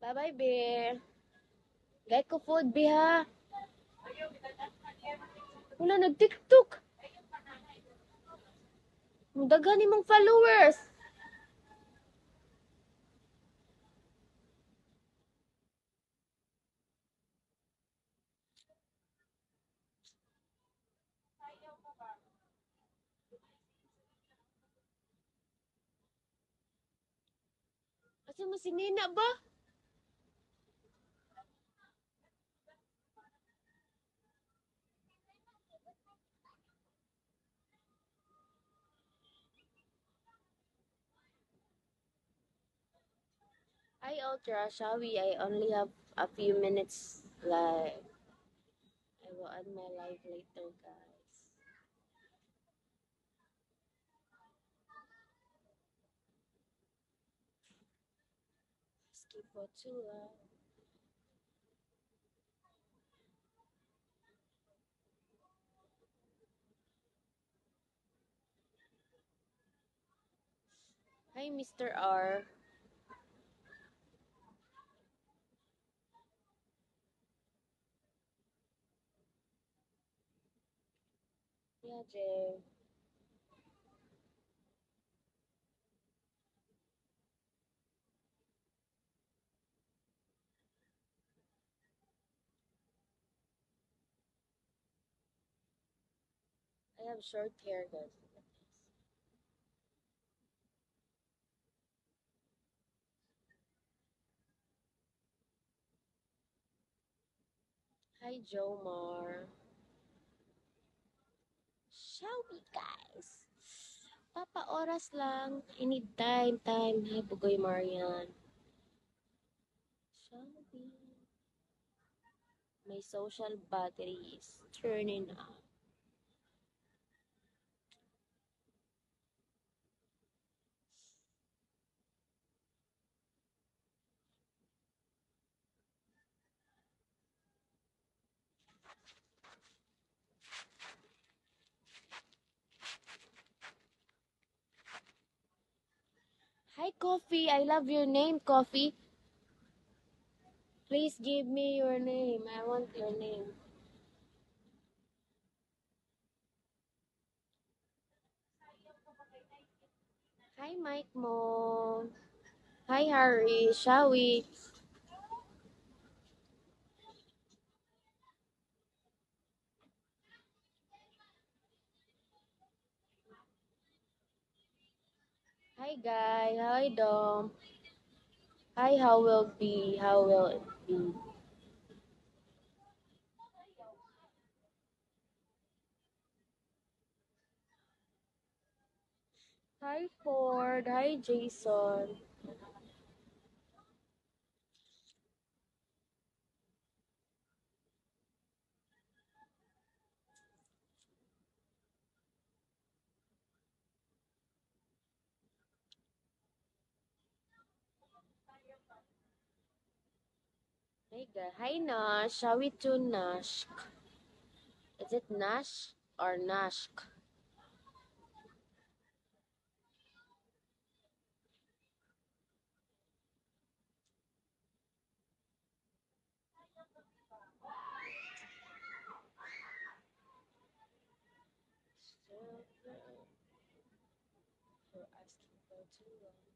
Bye-bye, be. Gay ko food, be, ha? Wala, nag-tiktok. Ang daghan ni mong followers. Asa mo si Nina ba? Hi, Ultra. Shall we? I only have a few minutes live. I will add my live later, guys. Skip for too long. Hi, Mr. R. Yeah, Jay. I have short hair, guys. Hi, Jomar. Shall we, guys? Papa, oras lang. I need time. Hi, Bugoy Marian. Shall we? My social battery is turning up. Hi, Coffee. I love your name, Coffee. Please give me your name. I want your name. Hi, Mike Mo. Hi, Harry. Shall we? Hi, Guy. Hi, Dom. Hi, how will be? How will it be? Hi, Ford. Hi, Jason. Hey, Guy. Hi, Nash. Shall we tune Nash? Is it Nash or Nash? You're asking for too long.